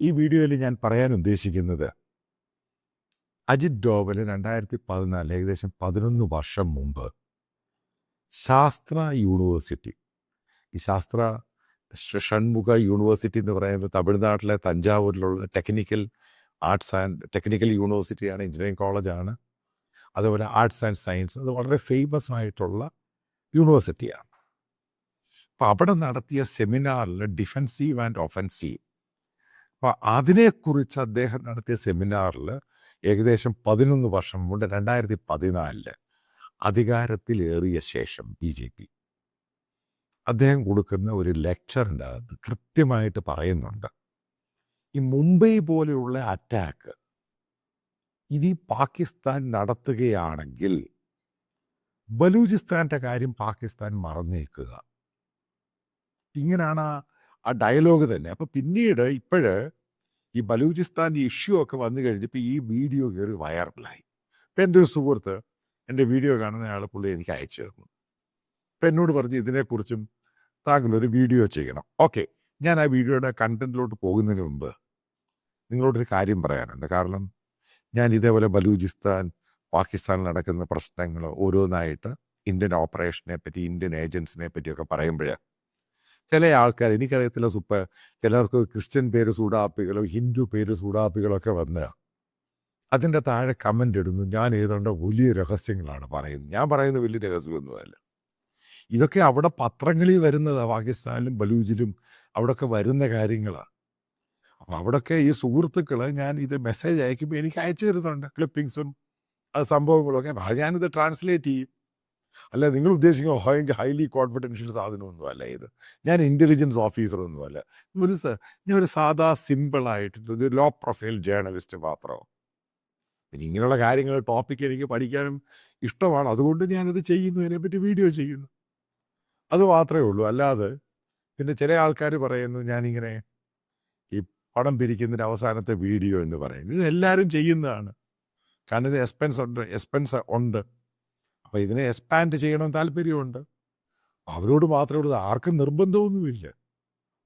ഈ വീഡിയോയിൽ ഞാൻ പറയാൻ ഉദ്ദേശിക്കുന്നത് അജിത് ഡോവൽ 2014 ഏകദേശം 11 വർഷം മുമ്പ് ശാസ്ത്ര യൂണിവേഴ്സിറ്റി ഈ ശാസ്ത്ര ഷൺമുഖ യൂണിവേഴ്സിറ്റി എന്ന് പറയുന്നത് തമിഴ്നാട്ടിലെ തഞ്ചാവൂരിലുള്ള ടെക്നിക്കൽ യൂണിവേഴ്സിറ്റിയാണ്, എഞ്ചിനീയറിംഗ് കോളേജാണ്. അതുപോലെ ആർട്സ് ആൻഡ് സയൻസ്, അത് വളരെ ഫേമസ് ആയിട്ടുള്ള യൂണിവേഴ്സിറ്റിയാണ്. അപ്പോൾ അവിടെ നടത്തിയ സെമിനാറിൽ ഡിഫെൻസീവ് ആൻഡ് ഒഫൻസീവ്, അപ്പോൾ അതിനെക്കുറിച്ച് അദ്ദേഹം നടത്തിയ സെമിനാറിൽ ഏകദേശം 11 വർഷം മുമ്പ് 2014 അധികാരത്തിലേറിയ ശേഷം BJP അദ്ദേഹം കൊടുക്കുന്ന ഒരു ലെക്ചറിൻ്റെ അകത്ത് കൃത്യമായിട്ട് പറയുന്നുണ്ട്, ഈ മുംബൈ പോലെയുള്ള അറ്റാക്ക് ഇനി പാകിസ്ഥാൻ നടത്തുകയാണെങ്കിൽ ബലൂചിസ്ഥാൻ്റെ കാര്യം പാകിസ്ഥാൻ മറന്നേക്കുക. ഇങ്ങനെയാണ് ആ ഡയലോഗ് തന്നെ. അപ്പോൾ പിന്നീട് ഈ ബലൂചിസ്ഥാൻ്റെ ഇഷ്യൂ ഒക്കെ വന്നു കഴിഞ്ഞപ്പോൾ ഈ വീഡിയോ കയറി വൈറലായി. ഇപ്പം എൻ്റെ ഒരു സുഹൃത്ത് എൻ്റെ വീഡിയോ കാണുന്ന പുള്ളി എനിക്ക് അയച്ചു തന്നു. അപ്പം എന്നോട് പറഞ്ഞ് ഇതിനെക്കുറിച്ചും താങ്കളൊരു വീഡിയോ ചെയ്യണം. ഓക്കെ, ഞാൻ ആ വീഡിയോയുടെ കണ്ടന്റിലോട്ട് പോകുന്നതിന് മുമ്പ് നിങ്ങളോടൊരു കാര്യം പറയാനുണ്ട്. കാരണം ഞാൻ ഇതേപോലെ ബലൂചിസ്ഥാൻ, പാകിസ്ഥാനിൽ നടക്കുന്ന പ്രശ്നങ്ങൾ ഓരോന്നായിട്ട് ഇന്ത്യൻ ഓപ്പറേഷനെ പറ്റി, ഇന്ത്യൻ ഏജൻസിനെ പറ്റിയൊക്കെ പറയുമ്പോൾ ചില ആൾക്കാർ, എനിക്കറിയത്തില്ല ചിലർക്ക് ക്രിസ്ത്യൻ പേര് സൂടാപ്പികളോ ഹിന്ദു പേര് സൂടാപ്പികളോ ഒക്കെ വന്ന് അതിൻ്റെ താഴെ കമൻ്റ് ഇടുന്നു. ഞാൻ ഏതാണ്ട് വലിയ രഹസ്യങ്ങളാണ് പറയുന്നത്. ഞാൻ പറയുന്നത് വലിയ രഹസ്യമൊന്നുമല്ല. ഇതൊക്കെ അവിടെ പത്രങ്ങളിൽ വരുന്നതാണ്. പാകിസ്ഥാനിലും ബലൂജിലും അവിടെയൊക്കെ വരുന്ന കാര്യങ്ങളാണ്. അപ്പോൾ അവിടെയൊക്കെ ഈ സുഹൃത്തുക്കൾ ഞാൻ ഇത് മെസ്സേജ് അയക്കുമ്പോൾ എനിക്ക് അയച്ചു തരുന്നുണ്ട് ക്ലിപ്പിങ്സും സംഭവങ്ങളൊക്കെ. ഞാനിത് ട്രാൻസ്ലേറ്റ് ചെയ്യും. അല്ല, നിങ്ങൾ ഉദ്ദേശിക്കുന്ന ഹൈലി കോൺഫിഡൻഷ്യൽ സാധനമൊന്നുമല്ല ഇത്. ഞാൻ ഇൻ്റലിജൻസ് ഓഫീസറൊന്നുമല്ല. ഞാൻ ഒരു സാധാ സിമ്പിളായിട്ടൊരു ലോ പ്രൊഫൈൽ ജേർണലിസ്റ്റ് മാത്രമോ. പിന്നെ ഇങ്ങനെയുള്ള കാര്യങ്ങൾ ടോപ്പിക്ക് എനിക്ക് പഠിക്കാനും ഇഷ്ടമാണ്. അതുകൊണ്ട് ഞാനത് ചെയ്യുന്നു, അതിനെപ്പറ്റി വീഡിയോ ചെയ്യുന്നു, അത് മാത്രമേ ഉള്ളൂ. അല്ലാതെ പിന്നെ ചില ആൾക്കാർ പറയുന്നു ഞാനിങ്ങനെ ഈ പടം പിരിക്കുന്നതിന് അവസാനത്തെ വീഡിയോ എന്ന് പറയുന്നത് ഇത് എല്ലാവരും ചെയ്യുന്നതാണ്. കാരണം ഇത് എക്സ്പെൻസ് ഉണ്ട്. അപ്പോൾ ഇതിനെ എക്സ്പാൻഡ് ചെയ്യണമെന്ന് താല്പര്യമുണ്ട്. അവരോട് മാത്രമേ ഉള്ളൂ, ആർക്കും നിർബന്ധമൊന്നുമില്ല.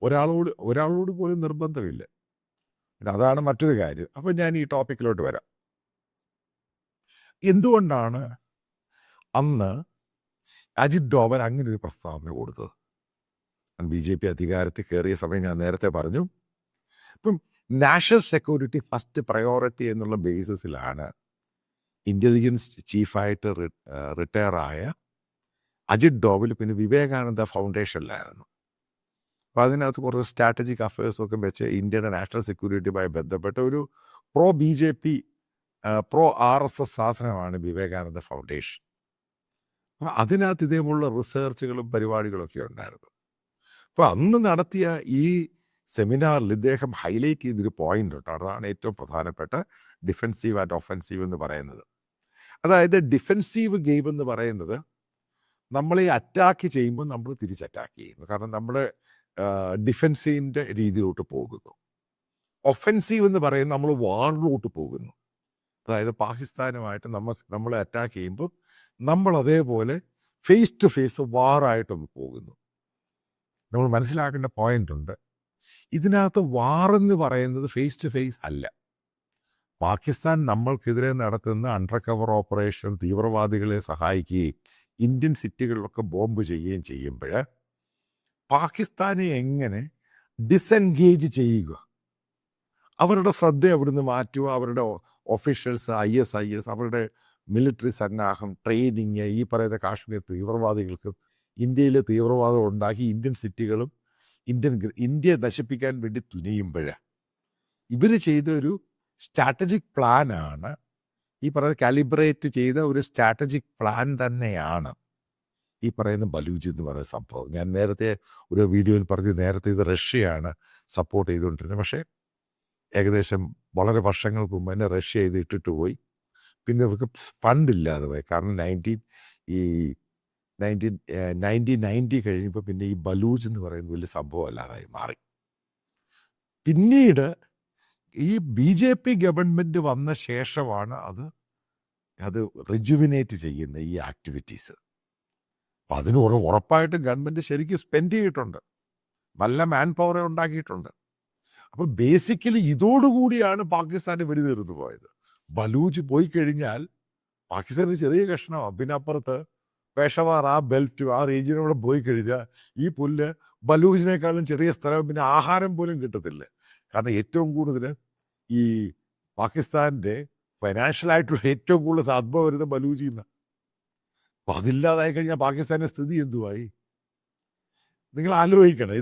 ഒരാളോട് പോലും നിർബന്ധമില്ല. പിന്നെ അതാണ് മറ്റൊരു കാര്യം. അപ്പം ഞാൻ ഈ ടോപ്പിക്കിലോട്ട് വരാം. എന്തുകൊണ്ടാണ് അന്ന് അജിത് ഡോവൽ അങ്ങനെ ഒരു പ്രസ്താവന കൊടുത്തത്? BJP അധികാരത്തിൽ കയറിയ സമയം ഞാൻ നേരത്തെ പറഞ്ഞു, ഇപ്പം നാഷണൽ സെക്യൂരിറ്റി ഫസ്റ്റ് പ്രയോറിറ്റി എന്നുള്ള ബേസിസിലാണ് ഇൻ്റലിജൻസ് ചീഫായിട്ട് റിട്ടയർ ആയ അജിത് ഡോവൽ പിന്നെ വിവേകാനന്ദ ഫൗണ്ടേഷനിലായിരുന്നു. അപ്പോൾ അതിനകത്ത് കുറച്ച് സ്ട്രാറ്റജിക് അഫയേഴ്സൊക്കെ വെച്ച് ഇന്ത്യയുടെ നാഷണൽ സെക്യൂരിറ്റിയുമായി ബന്ധപ്പെട്ട ഒരു BJP RSS സാധനമാണ് വിവേകാനന്ദ ഫൗണ്ടേഷൻ. അപ്പോൾ അതിനകത്ത് ഇതേപോലുള്ള റിസർച്ചുകളും പരിപാടികളൊക്കെ ഉണ്ടായിരുന്നു. അപ്പോൾ അന്ന് നടത്തിയ ഈ സെമിനാറിൽ ഇദ്ദേഹം ഹൈലൈറ്റ് ചെയ്തൊരു പോയിന്റ് ഉണ്ട്. അതാണ് ഏറ്റവും പ്രധാനപ്പെട്ട ഡിഫെൻസീവ് ആൻഡ് ഒഫൻസീവ് എന്ന് പറയുന്നത്. അതായത് ഡിഫെൻസീവ് ഗെയിം എന്ന് പറയുന്നത് നമ്മളെ അറ്റാക്ക് ചെയ്യുമ്പോൾ നമ്മൾ തിരിച്ച് അറ്റാക്ക് ചെയ്യുന്നു. കാരണം നമ്മൾ ഡിഫെൻസീവിൻ്റെ രീതിയിലോട്ട് പോകുന്നു. ഒഫൻസീവ് എന്ന് പറയുന്നത് നമ്മൾ വാറിലോട്ട് പോകുന്നു. അതായത് പാകിസ്ഥാനുമായിട്ട് നമ്മളെ അറ്റാക്ക് ചെയ്യുമ്പോൾ നമ്മൾ അതേപോലെ ഫേസ് ടു ഫേസ് വാറായിട്ടൊന്ന് പോകുന്നു. നമ്മൾ മനസ്സിലാക്കേണ്ട പോയിന്റ് ഉണ്ട്. ഇതിനകത്ത് വാറെന്ന് പറയുന്നത് ഫേസ് ടു ഫേസ് അല്ല. പാകിസ്ഥാൻ നമ്മൾക്കെതിരെ നടത്തുന്ന അണ്ടർ കവർ ഓപ്പറേഷൻ, തീവ്രവാദികളെ സഹായിക്കുകയും ഇന്ത്യൻ സിറ്റികളിലൊക്കെ ബോംബ് ചെയ്യുകയും ചെയ്യുമ്പോൾ പാകിസ്ഥാനെ എങ്ങനെ ഡിസെൻഗേജ് ചെയ്യുക, അവരുടെ ശ്രദ്ധ അവിടുന്ന് മാറ്റുക, അവരുടെ ഒഫീഷ്യൽസ്, ISIS, അവരുടെ മിലിറ്ററി സന്നാഹം, ട്രെയിനിങ്, ഈ പറയുന്ന കാശ്മീർ തീവ്രവാദികൾക്ക് ഇന്ത്യയിലെ തീവ്രവാദം ഉണ്ടാക്കി ഇന്ത്യൻ സിറ്റികളും ഇന്ത്യയെ നശിപ്പിക്കാൻ വേണ്ടി തുനിയുമ്പോൾ ഇവർ ചെയ്തൊരു സ്ട്രാറ്റജിക് പ്ലാനാണ്, ഈ പറയുന്ന കാലിബ്രേറ്റ് ചെയ്ത ഒരു സ്ട്രാറ്റജിക് പ്ലാൻ തന്നെയാണ് ഈ പറയുന്ന ബലൂജ് എന്ന് പറയുന്ന സംഭവം. ഞാൻ നേരത്തെ ഒരു വീഡിയോയിൽ പറഞ്ഞു, നേരത്തെ ഇത് റഷ്യയാണ് സപ്പോർട്ട് ചെയ്തുകൊണ്ടിരുന്നത്. പക്ഷേ ഏകദേശം വളരെ വർഷങ്ങൾക്ക് മുമ്പ് തന്നെ റഷ്യ ഇത് ഇട്ടിട്ട് പോയി. പിന്നെ ഇവർക്ക് ഫണ്ടില്ലാതെ പോയി. കാരണം 1990 കഴിഞ്ഞപ്പോൾ പിന്നെ ഈ ബലൂജ് എന്ന് പറയുന്നത് വലിയ സംഭവം അല്ലാതായി മാറി. പിന്നീട് ഈ BJP ഗവൺമെൻറ് വന്ന ശേഷമാണ് അത് റിജുവിനേറ്റ് ചെയ്യുന്ന ഈ ആക്ടിവിറ്റീസ്. അപ്പം അതിന് ഉറപ്പായിട്ടും ഗവൺമെൻറ് ശരിക്കും സ്പെൻഡ് ചെയ്തിട്ടുണ്ട്, നല്ല മാൻ പവറെ ഉണ്ടാക്കിയിട്ടുണ്ട്. അപ്പോൾ ബേസിക്കലി ഇതോടുകൂടിയാണ് പാകിസ്ഥാന് വെടിതീർന്നു പോയത്. ബലൂച്ച് പോയി കഴിഞ്ഞാൽ പാകിസ്ഥാന് ചെറിയ കഷ്ണമാണ്. പിന്നെ അപ്പുറത്ത് പേഷവാർ, ആ ബെൽറ്റ്, ആ റീജിയനോടെ പോയി കഴിഞ്ഞാൽ ഈ പുല്ല് ബലൂച്ചിനേക്കാളും ചെറിയ സ്ഥലം, പിന്നെ ആഹാരം പോലും കിട്ടത്തില്ല. കാരണം ഏറ്റവും കൂടുതൽ ഈ പാകിസ്ഥാൻ്റെ ഫൈനാൻഷ്യലായിട്ടുള്ള ഏറ്റവും കൂടുതൽ സാധ്യത വരുന്ന ബലൂച്ചിൽ നിന്നാണ്. അപ്പം അതില്ലാതായി കഴിഞ്ഞാൽ പാകിസ്ഥാൻ്റെ സ്ഥിതി എന്തുവായി? നിങ്ങൾ ആലോചിക്കണം.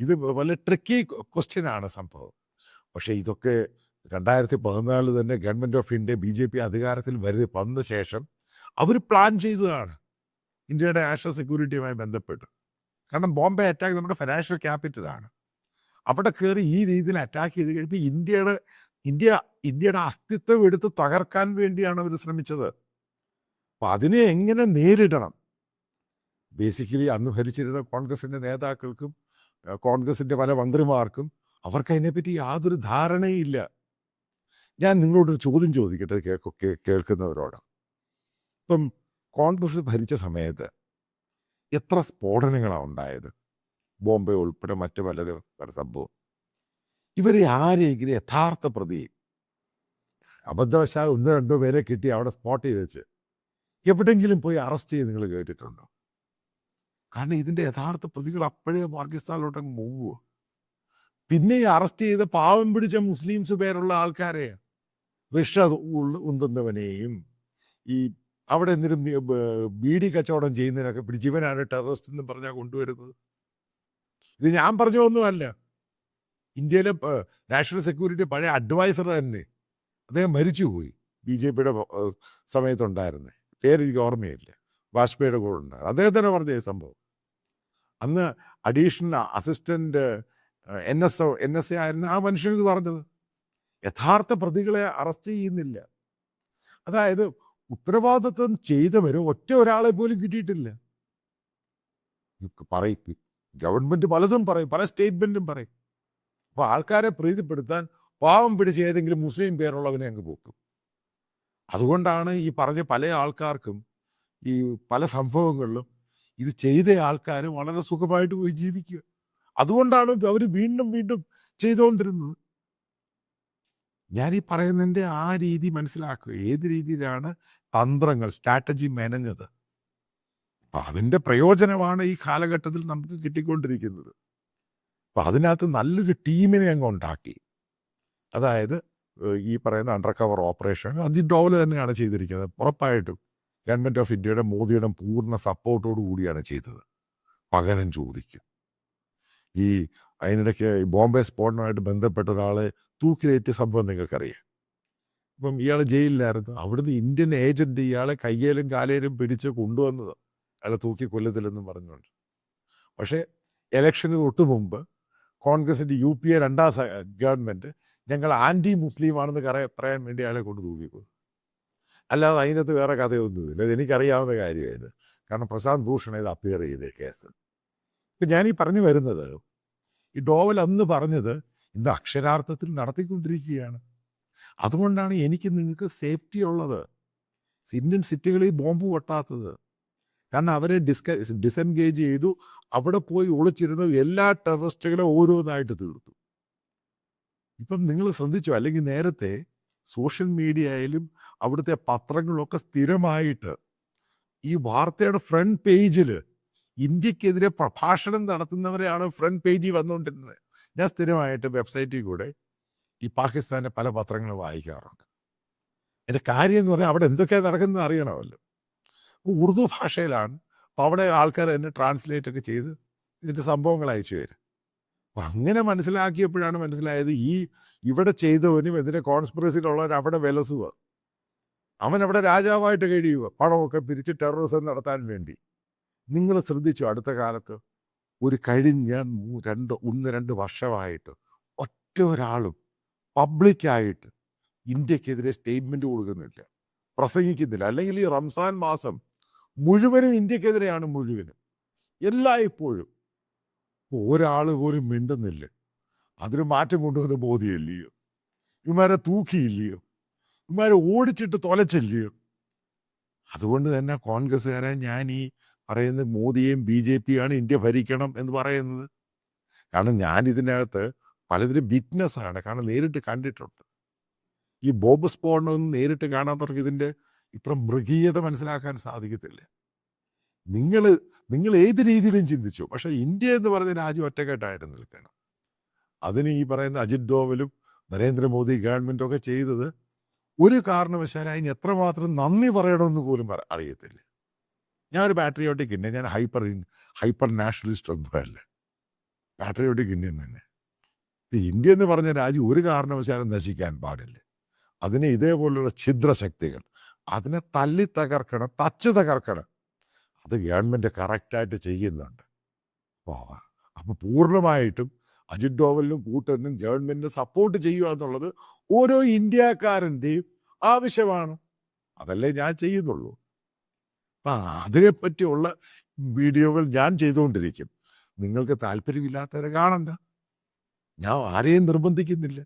ഇത് വളരെ ട്രിക്കി ക്വസ്റ്റ്യനാണ് സംഭവം. പക്ഷേ ഇതൊക്കെ 2014 തന്നെ ഗവൺമെൻറ് ഓഫ് ഇന്ത്യ BJP അധികാരത്തിൽ വന്ന ശേഷം അവർ പ്ലാൻ ചെയ്തതാണ് ഇന്ത്യയുടെ നാഷണൽ സെക്യൂരിറ്റിയുമായി ബന്ധപ്പെട്ട്. കാരണം ബോംബെ അറ്റാക്ക് നമ്മുടെ ഫിനാൻഷ്യൽ ക്യാപിറ്റലാണ്. അവിടെ കയറി ഈ രീതിയിൽ അറ്റാക്ക് ചെയ്ത് കഴിയുമ്പോൾ ഇന്ത്യയുടെ അസ്തിത്വം എടുത്ത് തകർക്കാൻ വേണ്ടിയാണ് അവർ ശ്രമിച്ചത്. അപ്പം അതിനെ എങ്ങനെ നേരിടണം? ബേസിക്കലി അന്ന് ഭരിച്ചിരുന്ന കോൺഗ്രസിൻ്റെ നേതാക്കൾക്കും കോൺഗ്രസിൻ്റെ പല മന്ത്രിമാർക്കും അവർക്ക് അതിനെപ്പറ്റി യാതൊരു ധാരണയില്ല. ഞാൻ നിങ്ങളോടൊരു ചോദ്യം ചോദിക്കട്ടെ, കേൾക്കുന്നവരോട്. ഇപ്പം കോൺഗ്രസ് ഭരിച്ച സമയത്ത് എത്ര സ്ഫോടനങ്ങളാണ് ഉണ്ടായത്? ബോംബെ ഉൾപ്പെടെ മറ്റു പല സംഭവം. ഇവരെ ആരെങ്കിലും യഥാർത്ഥ പ്രതി അബദ്ധവശാൽ 1-2 പേരെ കിട്ടി അവിടെ സ്പോട്ട് ചെയ്ത് വെച്ച് എവിടെയെങ്കിലും പോയി അറസ്റ്റ് ചെയ്ത് നിങ്ങൾ കേട്ടിട്ടുണ്ടോ? കാരണം ഇതിൻ്റെ യഥാർത്ഥ പ്രതികൾ അപ്പോഴേ പാകിസ്ഥാനിലോട്ടങ്ങ് പോവുക. പിന്നെ ഈ അറസ്റ്റ് ചെയ്ത് പാവം പിടിച്ച മുസ്ലിംസ് പേരുള്ള ആൾക്കാരെ, വിഷ ഉന്തുന്നവനെയും ഈ അവിടെ എന്തെങ്കിലും ബീഡി കച്ചവടം ചെയ്യുന്നതിനൊക്കെ പിടിച്ച് ഇവനാണ് ടെററിസ്റ്റ് എന്ന് പറഞ്ഞാൽ കൊണ്ടുവരുന്നത്. ഇത് ഞാൻ പറഞ്ഞൊന്നുമല്ല. ഇന്ത്യയിലെ നാഷണൽ സെക്യൂരിറ്റി പഴയ അഡ്വൈസർ തന്നെ, അദ്ദേഹം മരിച്ചുപോയി. BJPയുടെ സമയത്തുണ്ടായിരുന്നേ, പേര് എനിക്ക് ഓർമ്മയില്ല, വാജ്പേയിയുടെ കൂടെ ഉണ്ടായിരുന്നു. അദ്ദേഹം തന്നെ പറഞ്ഞ സംഭവം. അന്ന് അഡീഷണൽ അസിസ്റ്റന്റ് NSA ആയിരുന്നു ആ മനുഷ്യൻ ഇത് പറഞ്ഞത്. യഥാർത്ഥ പ്രതികളെ അറസ്റ്റ് ചെയ്യുന്നില്ല. അതായത് ഉത്തരവാദിത്വം ചെയ്തവരോ ഒരാളെ പോലും കിട്ടിയിട്ടില്ല. പറയും ഗവൺമെന്റ് പലതും പറയും, പല സ്റ്റേറ്റ്മെന്റും പറയും. അപ്പോൾ ആൾക്കാരെ പ്രീതിപ്പെടുത്താൻ പാവം പിടിച്ച് ഏതെങ്കിലും മുസ്ലിം പേരുള്ളവനെ അങ്ങ് പോക്കും. അതുകൊണ്ടാണ് ഈ പറഞ്ഞ പല ആൾക്കാർക്കും ഈ പല സംഭവങ്ങളിലും ഇത് ചെയ്ത ആൾക്കാർ വളരെ സുഖമായിട്ട് പോയി ജീവിക്കുക. അതുകൊണ്ടാണ് അവർ വീണ്ടും വീണ്ടും ചെയ്തുകൊണ്ടിരുന്നത്. ഞാൻ ഈ പറയുന്നതിൻ്റെ ആ രീതി മനസ്സിലാക്കുക. ഏത് രീതിയിലാണ് തന്ത്രങ്ങൾ, സ്ട്രാറ്റജി മെനഞ്ഞത്. അപ്പം അതിൻ്റെ പ്രയോജനമാണ് ഈ കാലഘട്ടത്തിൽ നമുക്ക് കിട്ടിക്കൊണ്ടിരിക്കുന്നത്. അപ്പം അതിനകത്ത് നല്ലൊരു ടീമിനെ അങ്ങ് ഉണ്ടാക്കി. അതായത് ഈ പറയുന്ന undercover operation Ajit Doval തന്നെയാണ് ചെയ്തിരിക്കുന്നത്. ഉറപ്പായിട്ടും ഗവൺമെൻറ് ഓഫ് ഇന്ത്യയുടെ മോദിയുടെ പൂർണ്ണ സപ്പോർട്ടോടു കൂടിയാണ് ചെയ്തത്. പകരം ചോദിക്കും. ഈ അതിനിടയ്ക്ക് ബോംബെ സ്ഫോടനമായിട്ട് ബന്ധപ്പെട്ട ഒരാളെ തൂക്കിലേറ്റിയ സംഭവം നിങ്ങൾക്കറിയാം. ഇപ്പം ഇയാൾ ജയിലിലായിരുന്നു. അവിടുന്ന് ഇന്ത്യൻ ഏജന്റ് ഇയാളെ കയ്യേലും കാലേലും പിടിച്ച് കൊണ്ടുവന്നത്, അയാളെ തൂക്കി കൊല്ലത്തില്ലെന്നും പറഞ്ഞുകൊണ്ട്. പക്ഷേ ഇലക്ഷന് തൊട്ട് മുമ്പ് കോൺഗ്രസിൻ്റെ UPA രണ്ടാം ഗവൺമെൻറ് ഞങ്ങൾ ആൻറ്റി മുസ്ലിമാണെന്ന് പറയാൻ വേണ്ടി അയാളെ കൊണ്ട് തൂക്കിക്കൊന്നു. അല്ലാതെ അതിനകത്ത് വേറെ കഥയൊന്നുമില്ല. അതെനിക്കറിയാവുന്ന കാര്യമായത്. കാരണം പ്രശാന്ത് ഭൂഷൺ ഇത് അപ്പിയർ ചെയ്ത കേസ്. ഇപ്പം ഞാനീ പറഞ്ഞു വരുന്നത്, ഈ ഡോവൽ അന്ന് പറഞ്ഞത് ഇന്ന് അക്ഷരാർത്ഥത്തിൽ നടത്തിക്കൊണ്ടിരിക്കുകയാണ്. അതുകൊണ്ടാണ് എനിക്ക് നിങ്ങൾക്ക് സേഫ്റ്റി ഉള്ളത്. ഇന്ത്യൻ സിറ്റികളിൽ ബോംബ് പൊട്ടാത്തത്. കാരണം അവരെ ഡിസെൻഗേജ് ചെയ്തു. അവിടെ പോയി ഒളിച്ചിരുന്ന എല്ലാ ടെററിസ്റ്റുകളെ ഓരോന്നായിട്ട് തീർത്തു. ഇപ്പം നിങ്ങൾ ശ്രദ്ധിച്ചു, അല്ലെങ്കിൽ നേരത്തെ സോഷ്യൽ മീഡിയയിലും അവിടുത്തെ പത്രങ്ങളിലൊക്കെ സ്ഥിരമായിട്ട് ഈ വാർത്തയുടെ ഫ്രണ്ട് പേജിൽ ഇന്ത്യക്കെതിരെ പ്രഭാഷണം നടത്തുന്നവരെയാണ് ഫ്രണ്ട് പേജിൽ വന്നുകൊണ്ടിരുന്നത്. ഞാൻ സ്ഥിരമായിട്ട് വെബ്സൈറ്റിൽ കൂടെ ഈ പാകിസ്ഥാൻ്റെ പല പത്രങ്ങൾ വായിക്കാറുണ്ട്. എൻ്റെ കാര്യം എന്ന് പറഞ്ഞാൽ അവിടെ എന്തൊക്കെയാണ് നടക്കുന്നത് അറിയണമല്ലോ. ഉറുദു ഭാഷയിലാണ്. അപ്പോൾ അവിടെ ആൾക്കാർ തന്നെ ട്രാൻസ്ലേറ്റ് ഒക്കെ ചെയ്ത് ഇതിൻ്റെ സംഭവങ്ങൾ അയച്ചു തരും. അപ്പം അങ്ങനെ മനസ്സിലാക്കിയപ്പോഴാണ് മനസ്സിലായത് ഇവിടെ ചെയ്തവനും ഇതിൻ്റെ കോൺസ്പിറസിയിലുള്ളവർ അവിടെ വിലസുക. അവനവിടെ രാജാവായിട്ട് കഴിയുക, പണമൊക്കെ പിരിച്ച് ടെററിസം നടത്താൻ വേണ്ടി. നിങ്ങൾ ശ്രദ്ധിച്ചു, അടുത്ത കാലത്ത് ഒരു കഴിഞ്ഞ 1-2 വർഷമായിട്ട് ഒറ്റ ഒരാളും പബ്ലിക്കായിട്ട് ഇന്ത്യക്കെതിരെ സ്റ്റേറ്റ്മെൻറ്റ് കൊടുക്കുന്നില്ല, പ്രസംഗിക്കുന്നില്ല. അല്ലെങ്കിൽ ഈ റംസാൻ മാസം മുഴുവനും ഇന്ത്യക്കെതിരെയാണ്, മുഴുവനും എല്ലായ്പ്പോഴും. ഒരാൾ പോലും മിണ്ടുന്നില്ല. അതിന് മാറ്റം കൊണ്ടുവന്ന് മോദിയല്ലയോ? ഇവന്മാരെ തൂക്കിയില്ലയോ? ഇവന്മാരെ ഓടിച്ചിട്ട് തൊലച്ചില്ലയോ? അതുകൊണ്ട് തന്നെ കോൺഗ്രസ്സുകാരെ ഞാൻ ഈ പറയുന്നത് മോദിയെയും BJP ആണ് ഇന്ത്യ ഭരിക്കണം എന്ന് പറയുന്നത്. കാരണം ഞാൻ ഇതിനകത്ത് പലതിലും വിറ്റ്നസ്സാണ്, കാരണം നേരിട്ട് കണ്ടിട്ടുണ്ട്. ഈ ബോബ് സ്പോണൊന്നും നേരിട്ട് കാണാത്തവർക്ക് ഇതിൻ്റെ ഇത്ര മൃഗീയത മനസ്സിലാക്കാൻ സാധിക്കത്തില്ല. നിങ്ങൾ ഏത് രീതിയിലും ചിന്തിച്ചു, പക്ഷേ ഇന്ത്യ എന്ന് പറഞ്ഞ രാജ്യം ഒറ്റക്കെട്ടായിട്ട് നിൽക്കണം. അതിന് ഈ പറയുന്ന അജിത് ഡോവലും നരേന്ദ്രമോദി ഗവൺമെൻറ്റും ഒക്കെ ചെയ്തത് ഒരു കാരണവശാലും അതിന് എത്രമാത്രം നന്ദി പറയണമെന്ന് പോലും അറിയത്തില്ല. ഞാനൊരു പാട്രിയോട്ടിക് ഇന്ത്യൻ, ഞാൻ ഹൈപ്പർ നാഷണലിസ്റ്റ് ഒന്നുമല്ല, പാട്രിയോട്ടിക് ഇന്ത്യൻ തന്നെ. ഇന്ത്യ എന്ന് പറഞ്ഞ രാജ്യം ഒരു കാരണവശാലും നശിക്കാൻ പാടില്ല. അതിനെ ഇതേപോലുള്ള ഛിദ്രശക്തികൾ അതിനെ തല്ലി തകർക്കണം, തച്ച് തകർക്കണം. അത് ഗവൺമെൻറ് കറക്റ്റായിട്ട് ചെയ്യുന്നുണ്ട്. അപ്പോൾ പൂർണ്ണമായിട്ടും അജിത് ഡോവലിനും കൂട്ടറിനും ഗവൺമെൻറ്റിനെ സപ്പോർട്ട് ചെയ്യുക എന്നുള്ളത് ഓരോ ഇന്ത്യക്കാരൻ്റെയും ആവശ്യമാണ്. അതല്ലേ ഞാൻ ചെയ്യുന്നുള്ളൂ. അപ്പം അതിനെപ്പറ്റിയുള്ള വീഡിയോകൾ ഞാൻ ചെയ്തുകൊണ്ടിരിക്കും. നിങ്ങൾക്ക് താല്പര്യമില്ലാത്തവരെ കാണണ്ട, ഞാൻ ആരെയും നിർബന്ധിക്കുന്നില്ല.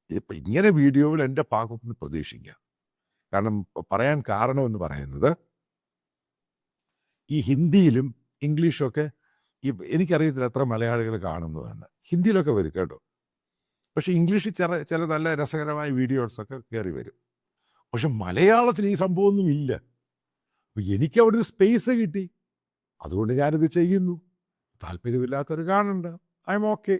ഇപ്പം ഇങ്ങനെ വീഡിയോകൾ എൻ്റെ ഭാഗത്തുനിന്ന് പ്രതീക്ഷിക്കാം. കാരണം പറയാൻ കാരണമെന്ന് പറയുന്നത്, ഈ ഹിന്ദിയിലും ഇംഗ്ലീഷൊക്കെ എനിക്കറിയത്തില്ല എത്ര മലയാളികൾ കാണുന്നു എന്ന്. ഹിന്ദിയിലൊക്കെ വരും കേട്ടോ, പക്ഷേ ഇംഗ്ലീഷിൽ ചില നല്ല രസകരമായ വീഡിയോസൊക്കെ കയറി വരും. പക്ഷെ മലയാളത്തിൽ ഈ സംഭവമൊന്നും ഇല്ല. അപ്പോൾ എനിക്ക് അവിടെ ഒരു സ്പേസ് കിട്ടി, അതുകൊണ്ട് ഞാനിത് ചെയ്യുന്നു. താല്പര്യമില്ലാത്തവർ കാണണ്ട, ഐ എം ഓക്കെ.